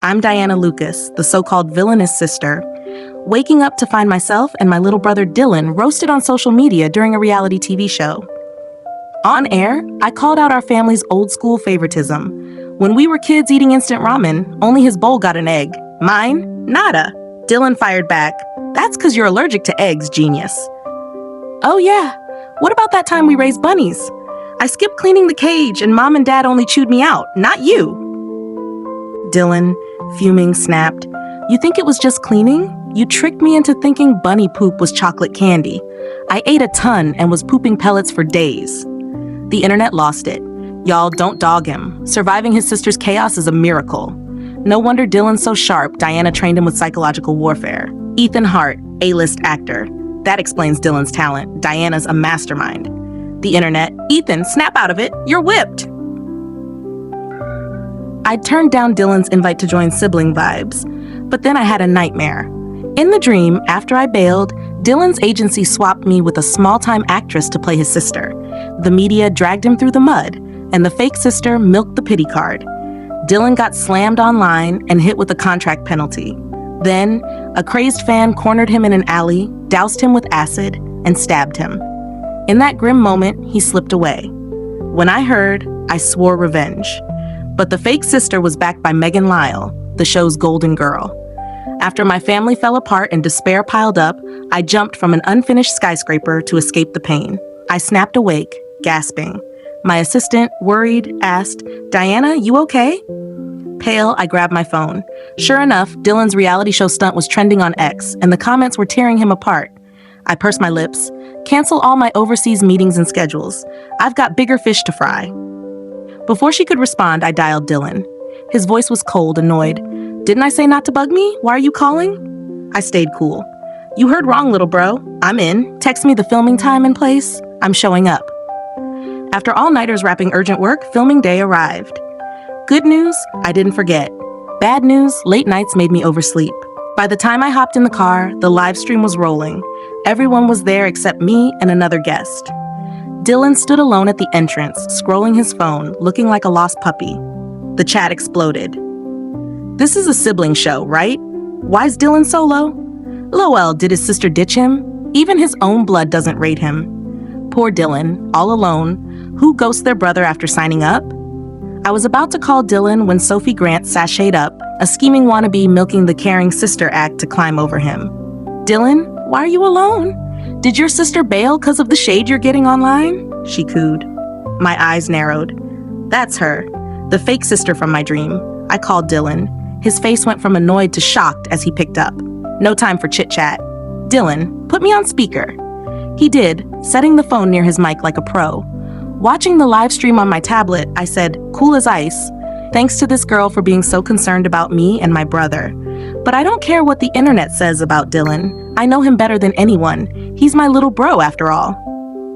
I'm Diana Lucas, the so-called villainous sister, waking up to find myself and my little brother Dylan roasted on social media during a reality TV show. On air, I called out our family's old-school favoritism. When we were kids eating instant ramen, only his bowl got an egg. Mine, nada. Dylan fired back, "That's because you're allergic to eggs, genius." "Oh yeah, what about that time we raised bunnies? I skipped cleaning the cage and Mom and Dad only chewed me out, not you." Dylan, fuming, snapped, "You think it was just cleaning? You tricked me into thinking bunny poop was chocolate candy. I ate a ton and was pooping pellets for days." The internet lost it. Y'all, don't dog him. Surviving his sister's chaos is a miracle. No wonder Dylan's so sharp, Diana trained him with psychological warfare. Ethan Hart, A-list actor. That explains Dylan's talent. Diana's a mastermind. The internet, "Ethan, snap out of it. You're whipped." I turned down Dylan's invite to join Sibling vibes, but then I had a nightmare. In the dream, after I bailed, Dylan's agency swapped me with a small-time actress to play his sister. The media dragged him through the mud, and the fake sister milked the pity card. Dylan got slammed online and hit with a contract penalty. Then, a crazed fan cornered him in an alley, doused him with acid, and stabbed him. In that grim moment, he slipped away. When I heard, I swore revenge. But the fake sister was backed by Megan Lyle, the show's golden girl. After my family fell apart and despair piled up, I jumped from an unfinished skyscraper to escape the pain. I snapped awake, gasping. My assistant, worried, asked, "Diana, you okay?" Pale, I grabbed my phone. Sure enough, Dylan's reality show stunt was trending on X, and the comments were tearing him apart. I pursed my lips. "Cancel all my overseas meetings and schedules. I've got bigger fish to fry." Before she could respond, I dialed Dylan. His voice was cold, annoyed. "Didn't I say not to bug me? Why are you calling?" I stayed cool. "You heard wrong, little bro. I'm in. Text me the filming time and place. I'm showing up." After all-nighters wrapping urgent work, filming day arrived. Good news, I didn't forget. Bad news, late nights made me oversleep. By the time I hopped in the car, the live stream was rolling. Everyone was there except me and another guest. Dylan stood alone at the entrance, scrolling his phone, looking like a lost puppy. The chat exploded. "This is a sibling show, right? Why's Dylan solo? Lol, did his sister ditch him? Even his own blood doesn't rate him. Poor Dylan, all alone. Who ghosts their brother after signing up?" I was about to call Dylan when Sophie Grant sashayed up, a scheming wannabe milking the caring sister act to climb over him. "Dylan, why are you alone? Did your sister bail because of the shade you're getting online?" she cooed. My eyes narrowed. That's her, the fake sister from my dream. I called Dylan. His face went from annoyed to shocked as he picked up. No time for chit-chat. "Dylan, put me on speaker." He did, setting the phone near his mic like a pro. Watching the live stream on my tablet, I said, cool as ice, "Thanks to this girl for being so concerned about me and my brother. But I don't care what the internet says about Dylan. I know him better than anyone. He's my little bro after all."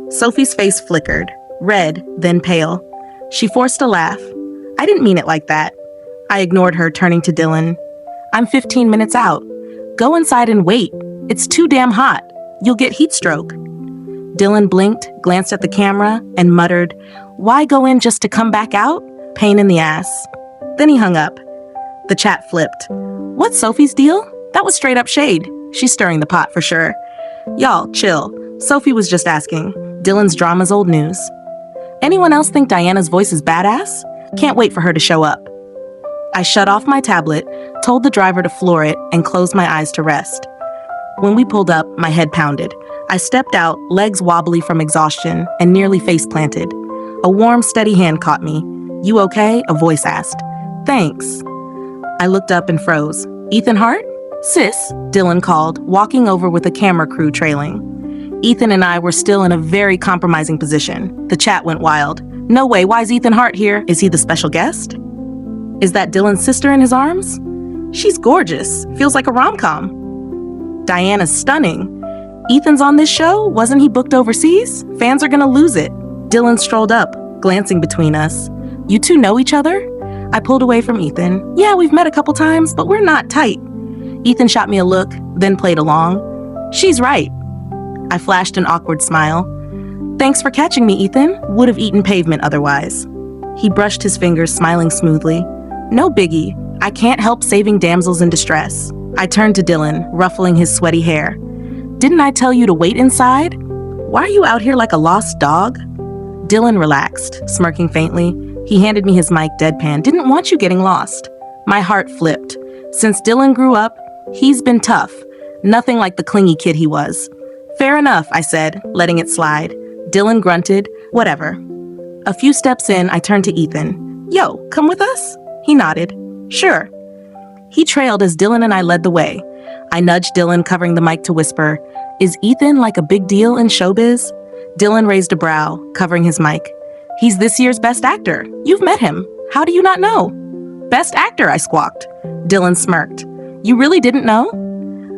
Sophie's face flickered, red, then pale. She forced a laugh. "I didn't mean it like that." I ignored her, turning to Dylan. "I'm 15 minutes out. Go inside and wait. It's too damn hot. You'll get heat stroke." Dylan blinked, glanced at the camera, and muttered, "Why go in just to come back out? Pain in the ass." Then he hung up. The chat flipped. "What's Sophie's deal? That was straight up shade. She's stirring the pot for sure." "Y'all, chill. Sophie was just asking. Dylan's drama's old news." "Anyone else think Diana's voice is badass? Can't wait for her to show up." I shut off my tablet, told the driver to floor it, and closed my eyes to rest. When we pulled up, my head pounded. I stepped out, legs wobbly from exhaustion, and nearly face-planted. A warm, steady hand caught me. "You okay?" a voice asked. "Thanks." I looked up and froze. "Ethan Hart?" "Sis," Dylan called, walking over with a camera crew trailing. Ethan and I were still in a very compromising position. The chat went wild. "No way, why is Ethan Hart here? Is he the special guest? Is that Dylan's sister in his arms? She's gorgeous. Feels like a rom-com. Diana's stunning. Ethan's on this show? Wasn't he booked overseas? Fans are gonna lose it." Dylan strolled up, glancing between us. "You two know each other?" I pulled away from Ethan. "Yeah, we've met a couple times, but we're not tight." Ethan shot me a look, then played along. "She's right." I flashed an awkward smile. "Thanks for catching me, Ethan. Would have eaten pavement otherwise." He brushed his fingers, smiling smoothly. "No biggie. I can't help saving damsels in distress. I turned to Dylan, ruffling his sweaty hair. Didn't I tell you to wait inside? Why are you out here like a lost dog? Dylan relaxed, smirking faintly. He handed me his mic deadpan. Didn't want you getting lost. My heart flipped. Since Dylan grew up, he's been tough. Nothing like the clingy kid he was. Fair enough, I said, letting it slide. Dylan grunted, whatever. A few steps in, I turned to Ethan. Yo, come with us? He nodded. Sure. He trailed as Dylan and I led the way. I nudged Dylan, covering the mic to whisper, Is Ethan like a big deal in showbiz? Dylan raised a brow, covering his mic. He's this year's best actor. You've met him. How do you not know? Best actor, I squawked. Dylan smirked. You really didn't know?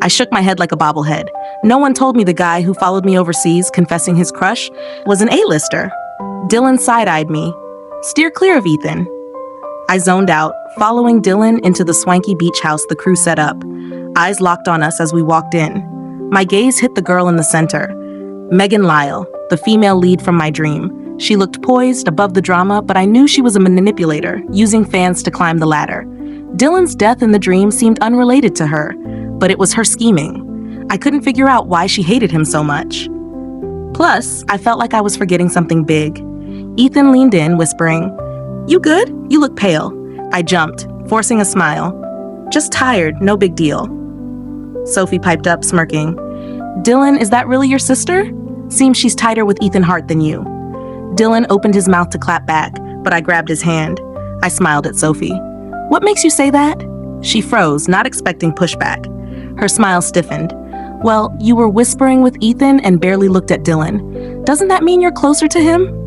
I shook my head like a bobblehead. No one told me the guy who followed me overseas, confessing his crush, was an A-lister. Dylan side-eyed me. Steer clear of Ethan. I zoned out, following Dylan into the swanky beach house the crew set up. Eyes locked on us as we walked in. My gaze hit the girl in the center. Megan Lyle, the female lead from my dream. She looked poised, above the drama, but I knew she was a manipulator, using fans to climb the ladder. Dylan's death in the dream seemed unrelated to her, but it was her scheming. I couldn't figure out why she hated him so much. Plus, I felt like I was forgetting something big. Ethan leaned in, whispering, You good? You look pale. I jumped, forcing a smile. Just tired, no big deal. Sophie piped up, smirking. Dylan, is that really your sister? Seems she's tighter with Ethan Hart than you. Dylan opened his mouth to clap back, but I grabbed his hand. I smiled at Sophie. What makes you say that? She froze, not expecting pushback. Her smile stiffened. Well, you were whispering with Ethan and barely looked at Dylan. Doesn't that mean you're closer to him?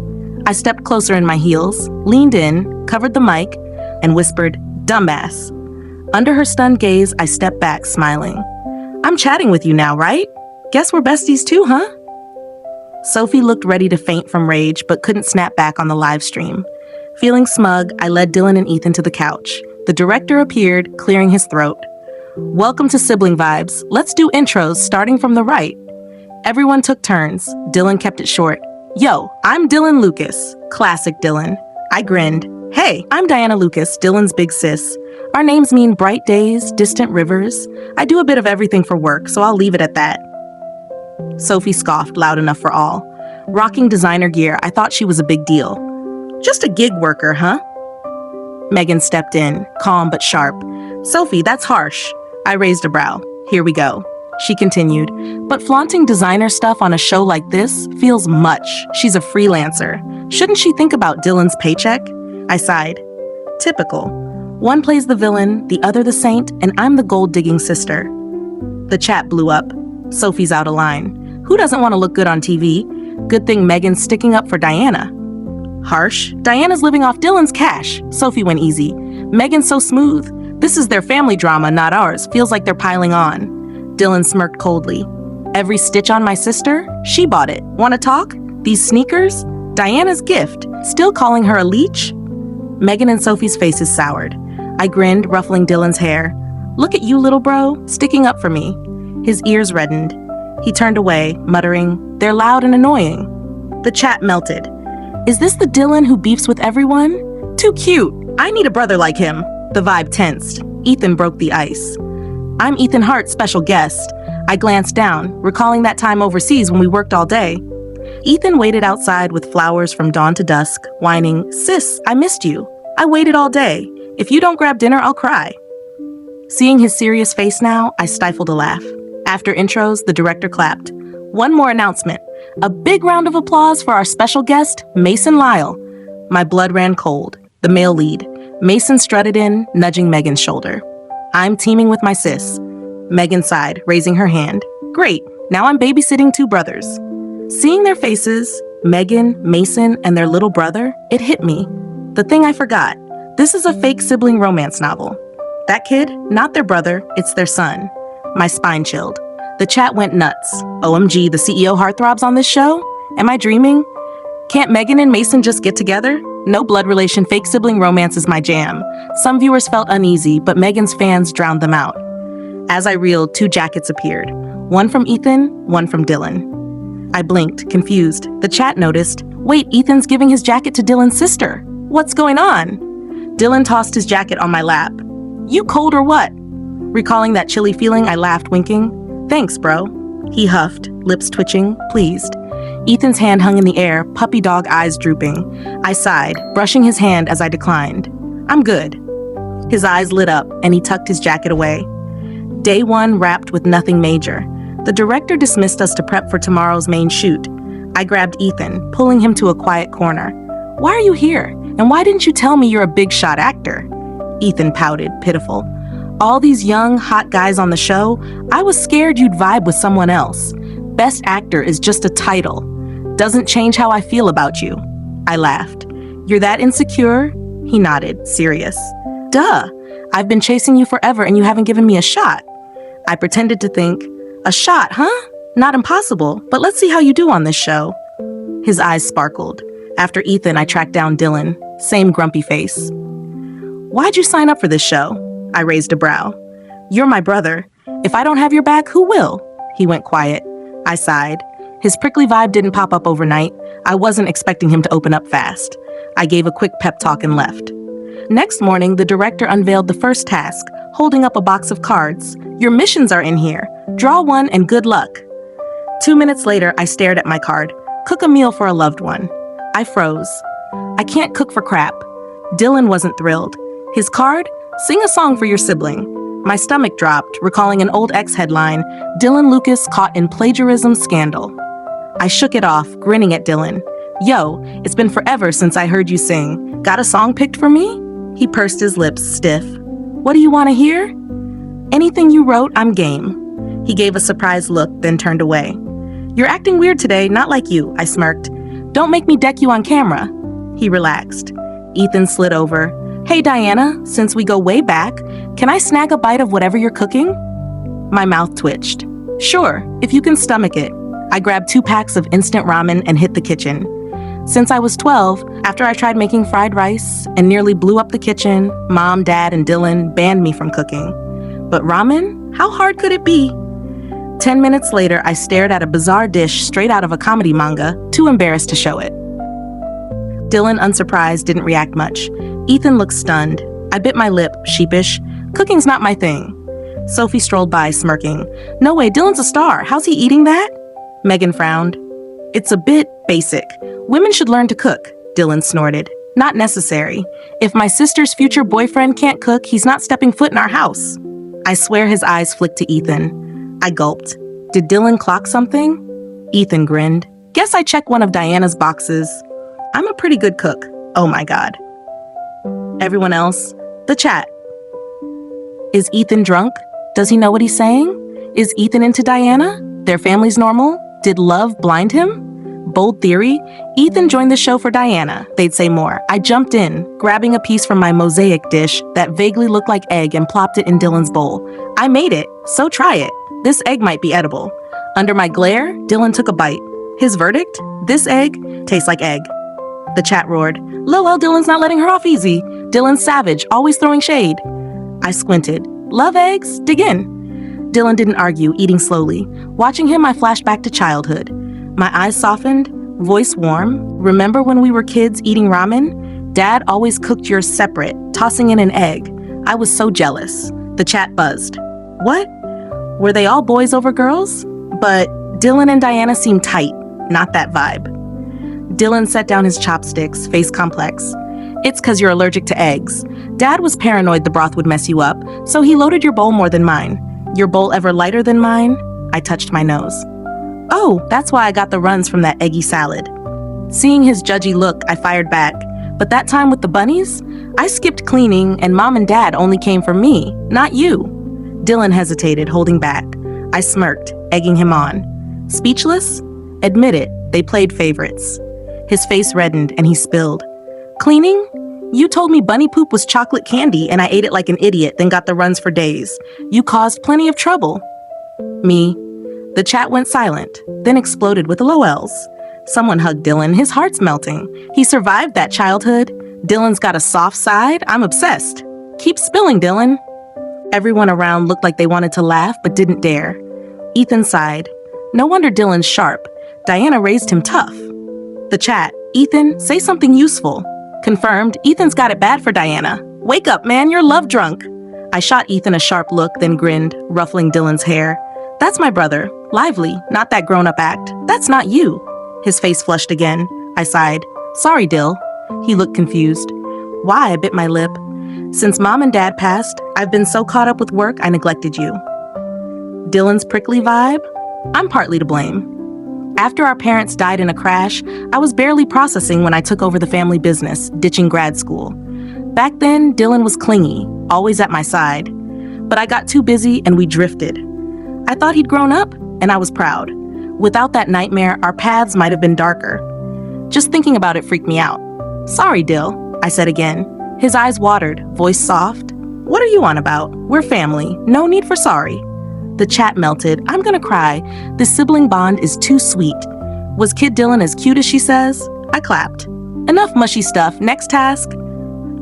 I stepped closer in my heels, leaned in, covered the mic, and whispered, Dumbass. Under her stunned gaze, I stepped back, smiling. I'm chatting with you now, right? Guess we're besties too, huh? Sophie looked ready to faint from rage, but couldn't snap back on the live stream. Feeling smug, I led Dylan and Ethan to the couch. The director appeared, clearing his throat. Welcome to Sibling Vibes. Let's do intros, starting from the right. Everyone took turns. Dylan kept it short. Yo, I'm Dylan Lucas. Classic Dylan. I grinned. Hey, I'm Diana Lucas, Dylan's big sis. Our names mean bright days, distant rivers. I do a bit of everything for work, so I'll leave it at that. Sophie scoffed loud enough for all. Rocking designer gear, I thought she was a big deal. Just a gig worker, huh? Megan stepped in, calm but sharp. Sophie, that's harsh. I raised a brow. Here we go. She continued, but flaunting designer stuff on a show like this feels much. She's a freelancer. Shouldn't she think about Dylan's paycheck? I sighed. Typical. One plays the villain, the other the saint, and I'm the gold-digging sister. The chat blew up. Sophie's out of line. Who doesn't want to look good on TV? Good thing Megan's sticking up for Diana. Harsh. Diana's living off Dylan's cash. Sophie went easy. Megan's so smooth. This is their family drama, not ours. Feels like they're piling on. Dylan smirked coldly. Every stitch on my sister? She bought it. Want to talk? These sneakers? Diana's gift. Still calling her a leech? Megan and Sophie's faces soured. I grinned, ruffling Dylan's hair. Look at you, little bro, sticking up for me. His ears reddened. He turned away, muttering, They're loud and annoying. The chat melted. Is this the Dylan who beefs with everyone? Too cute. I need a brother like him. The vibe tensed. Ethan broke the ice. I'm Ethan Hart, special guest. I glanced down, recalling that time overseas when we worked all day. Ethan waited outside with flowers from dawn to dusk, whining, Sis, I missed you. I waited all day. If you don't grab dinner, I'll cry. Seeing his serious face now, I stifled a laugh. After intros, the director clapped. One more announcement. A big round of applause for our special guest, Mason Lyle. My blood ran cold. The male lead. Mason strutted in, nudging Megan's shoulder. I'm teaming with my sis. Megan sighed, raising her hand. Great, now I'm babysitting two brothers. Seeing their faces, Megan, Mason, and their little brother, it hit me. The thing I forgot. This is a fake sibling romance novel. That kid, not their brother, it's their son. My spine chilled. The chat went nuts. OMG, the CEO heartthrobs on this show? Am I dreaming? Can't Megan and Mason just get together? No blood relation, fake sibling romance is my jam. Some viewers felt uneasy, but Megan's fans drowned them out. As I reeled, two jackets appeared. One from Ethan, one from Dylan. I blinked, confused. The chat noticed. Wait, Ethan's giving his jacket to Dylan's sister. What's going on? Dylan tossed his jacket on my lap. You cold or what? Recalling that chilly feeling, I laughed, winking. Thanks, bro. He huffed, lips twitching, pleased. Ethan's hand hung in the air, puppy dog eyes drooping. I sighed, brushing his hand as I declined. I'm good. His eyes lit up, and he tucked his jacket away. Day one wrapped with nothing major. The director dismissed us to prep for tomorrow's main shoot. I grabbed Ethan, pulling him to a quiet corner. Why are you here? And why didn't you tell me you're a big shot actor? Ethan pouted, pitiful. All these young, hot guys on the show, I was scared you'd vibe with someone else. Best actor is just a title. Doesn't change how I feel about you. I laughed. You're that insecure? He nodded, serious. Duh. I've been chasing you forever and you haven't given me a shot. I pretended to think, a shot, huh? Not impossible, but let's see how you do on this show. His eyes sparkled. After Ethan, I tracked down Dylan. Same grumpy face. Why'd you sign up for this show? I raised a brow. You're my brother. If I don't have your back, who will? He went quiet. I sighed. His prickly vibe didn't pop up overnight. I wasn't expecting him to open up fast. I gave a quick pep talk and left. Next morning, the director unveiled the first task, holding up a box of cards. Your missions are in here. Draw one and good luck. 2 minutes later, I stared at my card. Cook a meal for a loved one. I froze. I can't cook for crap. Dylan wasn't thrilled. His card? Sing a song for your sibling. My stomach dropped, recalling an old X headline, Dylan Lucas caught in plagiarism scandal. I shook it off, grinning at Dylan. Yo, it's been forever since I heard you sing. Got a song picked for me? He pursed his lips, stiff. What do you want to hear? Anything you wrote, I'm game. He gave a surprised look, then turned away. You're acting weird today, not like you, I smirked. Don't make me deck you on camera. He relaxed. Ethan slid over. Hey, Diana, since we go way back, can I snag a bite of whatever you're cooking? My mouth twitched. Sure, if you can stomach it. I grabbed 2 packs of instant ramen and hit the kitchen. Since I was 12, after I tried making fried rice and nearly blew up the kitchen, Mom, Dad, and Dylan banned me from cooking. But ramen? How hard could it be? 10 minutes later, I stared at a bizarre dish straight out of a comedy manga, too embarrassed to show it. Dylan, unsurprised, didn't react much. Ethan looked stunned. I bit my lip, sheepish. Cooking's not my thing. Sophie strolled by, smirking. No way, Dylan's a star. How's he eating that? Megan frowned. It's a bit basic. Women should learn to cook, Dylan snorted. Not necessary. If my sister's future boyfriend can't cook, he's not stepping foot in our house. I swear his eyes flicked to Ethan. I gulped. Did Dylan clock something? Ethan grinned. Guess I check one of Diana's boxes. I'm a pretty good cook. Oh my God. Everyone else, the chat. Is Ethan drunk? Does he know what he's saying? Is Ethan into Diana? Their family's normal? Did love blind him? Bold theory, Ethan joined the show for Diana, they'd say more. I jumped in, grabbing a piece from my mosaic dish that vaguely looked like egg and plopped it in Dylan's bowl. I made it, so try it. This egg might be edible. Under my glare, Dylan took a bite. His verdict? This egg tastes like egg. The chat roared. Lol, Dylan's not letting her off easy. Dylan's savage, always throwing shade. I squinted. Love eggs? Dig in. Dylan didn't argue, eating slowly. Watching him, I flashed back to childhood. My eyes softened, voice warm. Remember when we were kids eating ramen? Dad always cooked yours separate, tossing in an egg. I was so jealous. The chat buzzed. What? Were they all boys over girls? But Dylan and Diana seemed tight, not that vibe. Dylan set down his chopsticks, face complex. It's 'cause you're allergic to eggs. Dad was paranoid the broth would mess you up, so he loaded your bowl more than mine. Your bowl ever lighter than mine? I touched my nose. Oh, that's why I got the runs from that eggy salad. Seeing his judgy look, I fired back. But that time with the bunnies? I skipped cleaning and Mom and Dad only came for me, not you. Dylan hesitated, holding back. I smirked, egging him on. Speechless? Admit it, they played favorites. His face reddened and he spilled. Cleaning? You told me bunny poop was chocolate candy and I ate it like an idiot, then got the runs for days. You caused plenty of trouble. Me. The chat went silent, then exploded with LOLs. Someone hugged Dylan, his heart's melting. He survived that childhood. Dylan's got a soft side, I'm obsessed. Keep spilling, Dylan. Everyone around looked like they wanted to laugh, but didn't dare. Ethan sighed. No wonder Dylan's sharp. Diana raised him tough. The chat, Ethan, say something useful. Confirmed, Ethan's got it bad for Diana. Wake up, man, you're love drunk. I shot Ethan a sharp look, then grinned, ruffling Dylan's hair. That's my brother. Lively, not that grown-up act. That's not you. His face flushed again. I sighed. Sorry, Dill. He looked confused. Why? I bit my lip. Since Mom and Dad passed, I've been so caught up with work I neglected you. Dylan's prickly vibe? I'm partly to blame. After our parents died in a crash, I was barely processing when I took over the family business, ditching grad school. Back then, Dylan was clingy, always at my side. But I got too busy and we drifted. I thought he'd grown up, and I was proud. Without that nightmare, our paths might have been darker. Just thinking about it freaked me out. Sorry, Dill, I said again. His eyes watered, voice soft. What are you on about? We're family. No need for sorry. The chat melted. I'm gonna cry. This sibling bond is too sweet. Was Kid Dylan as cute as she says? I clapped. Enough mushy stuff. Next task.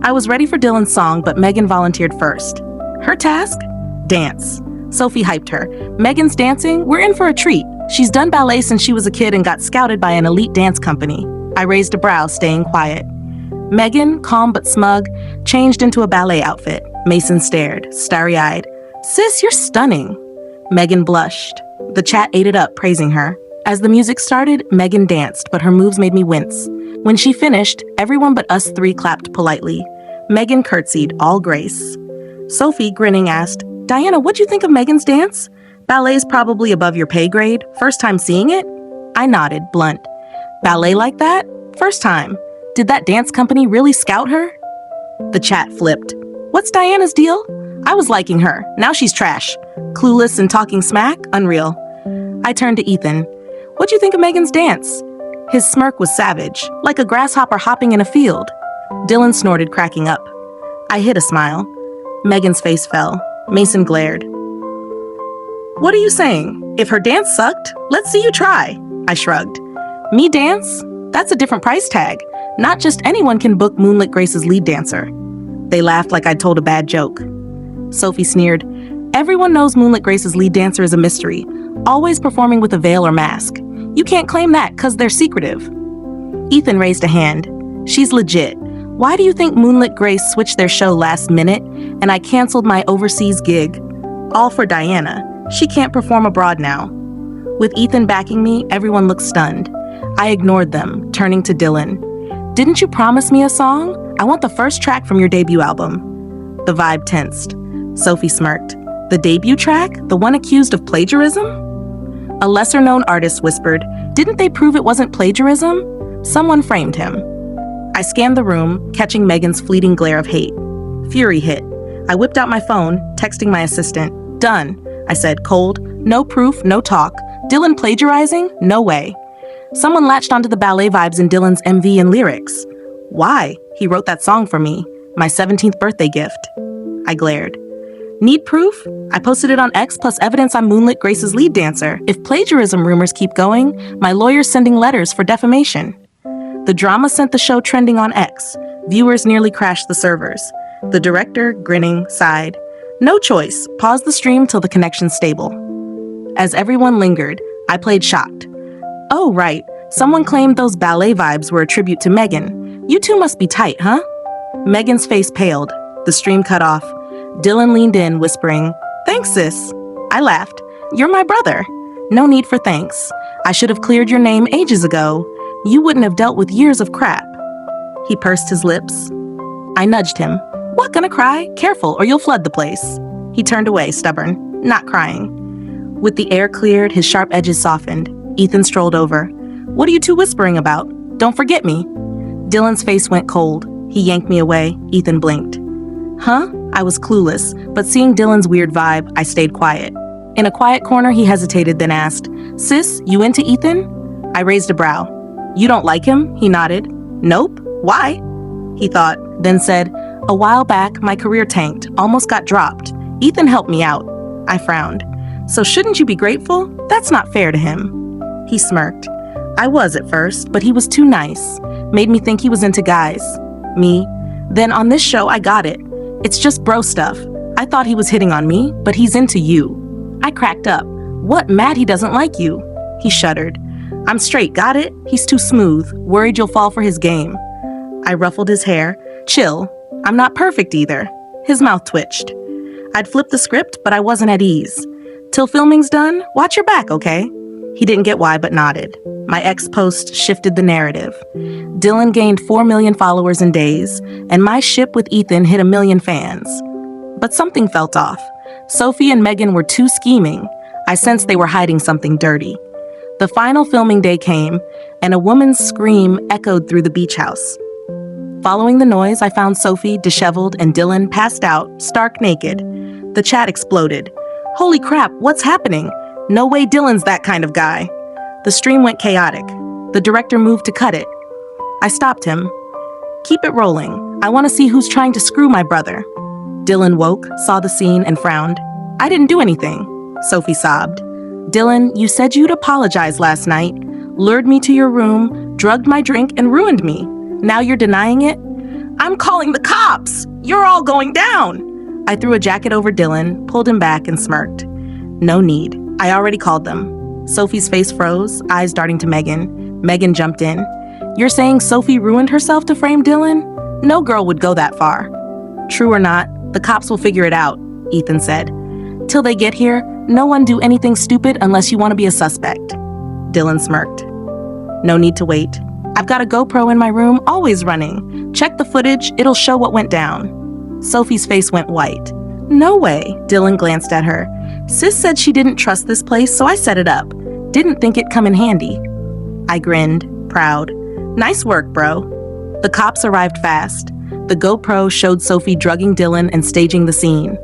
I was ready for Dylan's song, but Megan volunteered first. Her task? Dance. Sophie hyped her. Megan's dancing? We're in for a treat. She's done ballet since she was a kid and got scouted by an elite dance company. I raised a brow, staying quiet. Megan, calm but smug, changed into a ballet outfit. Mason stared, starry-eyed. Sis, you're stunning. Megan blushed. The chat ate it up, praising her. As the music started, Megan danced, but her moves made me wince. When she finished, everyone but us three clapped politely. Megan curtsied, all grace. Sophie, grinning, asked, Diana, what'd you think of Megan's dance? Ballet's probably above your pay grade. First time seeing it? I nodded, blunt. Ballet like that? First time. Did that dance company really scout her? The chat flipped. What's Diana's deal? I was liking her. Now she's trash. Clueless and talking smack? Unreal. I turned to Ethan. What'd you think of Megan's dance? His smirk was savage, like a grasshopper hopping in a field. Dylan snorted, cracking up. I hid a smile. Megan's face fell. Mason glared. What are you saying? If her dance sucked, let's see you try. I shrugged. Me dance? That's a different price tag. Not just anyone can book Moonlit Grace's lead dancer. They laughed like I'd told a bad joke. Sophie sneered. Everyone knows Moonlit Grace's lead dancer is a mystery, always performing with a veil or mask. You can't claim that because they're secretive. Ethan raised a hand. She's legit. Why do you think Moonlit Grace switched their show last minute and I canceled my overseas gig? All for Diana. She can't perform abroad now. With Ethan backing me, everyone looked stunned. I ignored them, turning to Dylan. Didn't you promise me a song? I want the first track from your debut album. The vibe tensed. Sophie smirked. The debut track? The one accused of plagiarism? A lesser-known artist whispered, Didn't they prove it wasn't plagiarism? Someone framed him. I scanned the room, catching Megan's fleeting glare of hate. Fury hit. I whipped out my phone, texting my assistant. Done, I said, cold. No proof, no talk. Dylan plagiarizing? No way. Someone latched onto the ballet vibes in Dylan's MV and lyrics. Why? He wrote that song for me. My 17th birthday gift. I glared. Need proof? I posted it on X plus evidence I'm Moonlit Grace's lead dancer. If plagiarism rumors keep going, my lawyer's sending letters for defamation. The drama sent the show trending on X. Viewers nearly crashed the servers. The director, grinning, sighed. No choice. Pause the stream till the connection's stable. As everyone lingered, I played shocked. Oh, right. Someone claimed those ballet vibes were a tribute to Megan. You two must be tight, huh? Megan's face paled. The stream cut off. Dylan leaned in, whispering, Thanks, sis. I laughed. You're my brother. No need for thanks. I should have cleared your name ages ago. You wouldn't have dealt with years of crap. He pursed his lips. I nudged him. What, gonna cry? Careful, or you'll flood the place. He turned away, stubborn, not crying. With the air cleared, his sharp edges softened. Ethan strolled over. What are you two whispering about? Don't forget me. Dylan's face went cold. He yanked me away. Ethan blinked. Huh? I was clueless, but seeing Dylan's weird vibe, I stayed quiet. In a quiet corner, he hesitated, then asked, Sis, you into Ethan? I raised a brow. You don't like him? He nodded. Nope. Why? He thought, then said, A while back, my career tanked, almost got dropped. Ethan helped me out. I frowned. So shouldn't you be grateful? That's not fair to him. He smirked. I was at first, but he was too nice. Made me think he was into guys. Me. Then on this show, I got it. It's just bro stuff. I thought he was hitting on me, but he's into you. I cracked up. What, mad he doesn't like you? He shuddered. I'm straight, got it? He's too smooth. Worried you'll fall for his game. I ruffled his hair. Chill. I'm not perfect either. His mouth twitched. I'd flipped the script, but I wasn't at ease. Till filming's done, watch your back, okay? He didn't get why, but nodded. My ex-post shifted the narrative. Dylan gained 4 million followers in days, and my ship with Ethan hit 1 million fans. But something felt off. Sophie and Megan were too scheming. I sensed they were hiding something dirty. The final filming day came, and a woman's scream echoed through the beach house. Following the noise, I found Sophie disheveled and Dylan passed out, stark naked. The chat exploded. Holy crap, what's happening? No way Dylan's that kind of guy. The stream went chaotic. The director moved to cut it. I stopped him. Keep it rolling. I want to see who's trying to screw my brother. Dylan woke, saw the scene, and frowned. I didn't do anything, Sophie sobbed. Dylan, you said you'd apologize last night, lured me to your room, drugged my drink, and ruined me. Now you're denying it? I'm calling the cops! You're all going down! I threw a jacket over Dylan, pulled him back, and smirked. No need. I already called them. Sophie's face froze, eyes darting to Megan. Megan jumped in. You're saying Sophie ruined herself to frame Dylan? No girl would go that far. True or not, the cops will figure it out, Ethan said. Till they get here, no one do anything stupid unless you want to be a suspect. Dylan smirked. No need to wait. I've got a GoPro in my room, always running. Check the footage, it'll show what went down. Sophie's face went white. No way, Dylan glanced at her. Sis said she didn't trust this place, so I set it up. Didn't think it'd come in handy. I grinned, proud. Nice work, bro. The cops arrived fast. The GoPro showed Sophie drugging Dylan and staging the scene.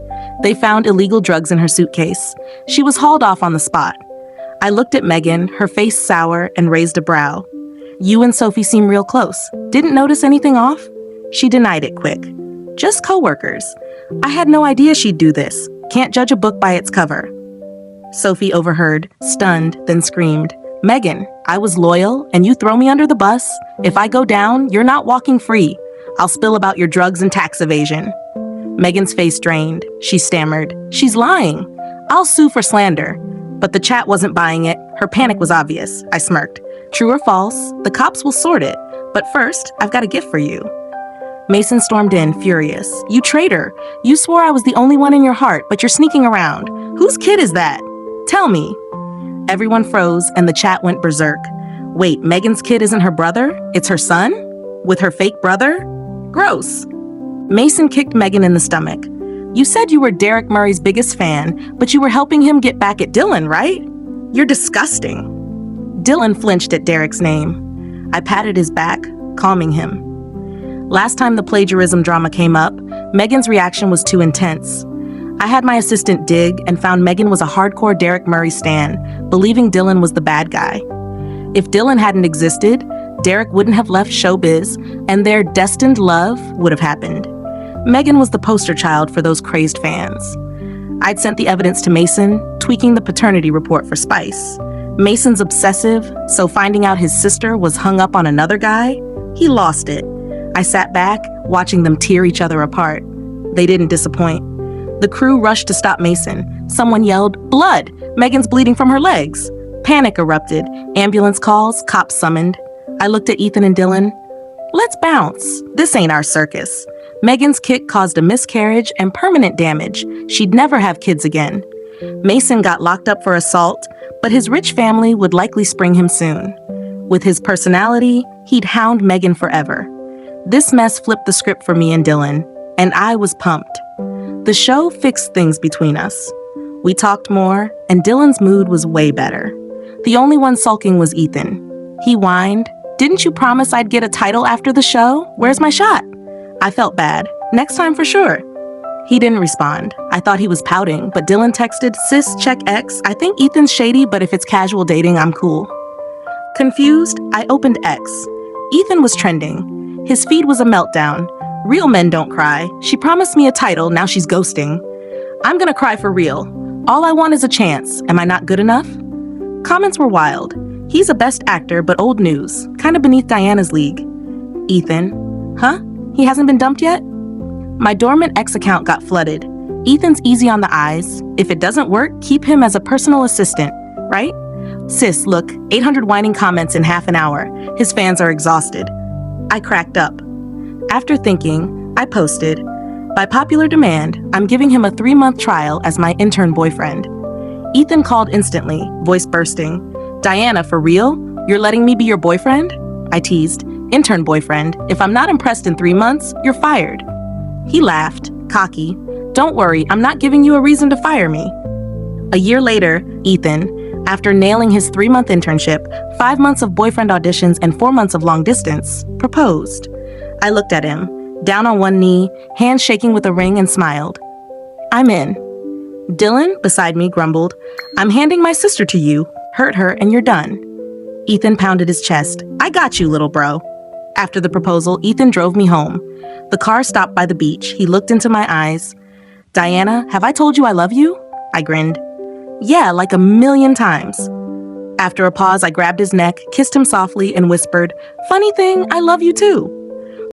They found illegal drugs in her suitcase. She was hauled off on the spot. I looked at Megan, her face sour, and raised a brow. You and Sophie seem real close. Didn't notice anything off? She denied it quick. Just co-workers. I had no idea she'd do this. Can't judge a book by its cover. Sophie overheard, stunned, then screamed. Megan, I was loyal, and you throw me under the bus. If I go down, you're not walking free. I'll spill about your drugs and tax evasion. Megan's face drained. She stammered. She's lying. I'll sue for slander. But the chat wasn't buying it. Her panic was obvious. I smirked. True or false, the cops will sort it. But first, I've got a gift for you. Mason stormed in, furious. You traitor. You swore I was the only one in your heart, but you're sneaking around. Whose kid is that? Tell me. Everyone froze, and the chat went berserk. Wait, Megan's kid isn't her brother? It's her son? With her fake brother? Gross. Mason kicked Megan in the stomach. You said you were Derek Murray's biggest fan, but you were helping him get back at Dylan, right? You're disgusting. Dylan flinched at Derek's name. I patted his back, calming him. Last time the plagiarism drama came up, Megan's reaction was too intense. I had my assistant dig and found Megan was a hardcore Derek Murray stan, believing Dylan was the bad guy. If Dylan hadn't existed, Derek wouldn't have left showbiz, and their destined love would have happened. Megan was the poster child for those crazed fans. I'd sent the evidence to Mason, tweaking the paternity report for spice. Mason's obsessive, so finding out his sister was hung up on another guy, he lost it. I sat back, watching them tear each other apart. They didn't disappoint. The crew rushed to stop Mason. Someone yelled, "Blood! Megan's bleeding from her legs!" Panic erupted. Ambulance calls, cops summoned. I looked at Ethan and Dylan. Let's bounce. This ain't our circus. Megan's kick caused a miscarriage and permanent damage. She'd never have kids again. Mason got locked up for assault, but his rich family would likely spring him soon. With his personality, he'd hound Megan forever. This mess flipped the script for me and Dylan, and I was pumped. The show fixed things between us. We talked more, and Dylan's mood was way better. The only one sulking was Ethan. He whined, "Didn't you promise I'd get a title after the show? Where's my shot?" I felt bad. Next time for sure. He didn't respond. I thought he was pouting, but Dylan texted, "Sis, check X. I think Ethan's shady, but if it's casual dating, I'm cool." Confused, I opened X. Ethan was trending. His feed was a meltdown. Real men don't cry. She promised me a title, now she's ghosting. I'm gonna cry for real. All I want is a chance. Am I not good enough? Comments were wild. He's a best actor, but old news. Kinda beneath Diana's league. Ethan. Huh? He hasn't been dumped yet? My dormant X account got flooded. Ethan's easy on the eyes. If it doesn't work, keep him as a personal assistant, right? Sis, look, 800 whining comments in half an hour. His fans are exhausted. I cracked up. After thinking, I posted, By popular demand, I'm giving him a 3-month trial as my intern boyfriend. Ethan called instantly, voice bursting. Diana, for real? You're letting me be your boyfriend? I teased. Intern boyfriend. If I'm not impressed in 3 months, you're fired. He laughed, cocky. Don't worry, I'm not giving you a reason to fire me. A year later, Ethan, after nailing his 3-month internship, 5 months of boyfriend auditions, and 4 months of long distance, proposed. I looked at him, down on one knee, hands shaking with a ring, and smiled. I'm in. Dylan, beside me, grumbled, I'm handing my sister to you. Hurt her and you're done. Ethan pounded his chest. I got you, little bro. After the proposal, Ethan drove me home. The car stopped by the beach. He looked into my eyes. Diana, have I told you I love you? I grinned. Yeah, like 1,000,000 times. After a pause, I grabbed his neck, kissed him softly, and whispered, Funny thing, I love you too.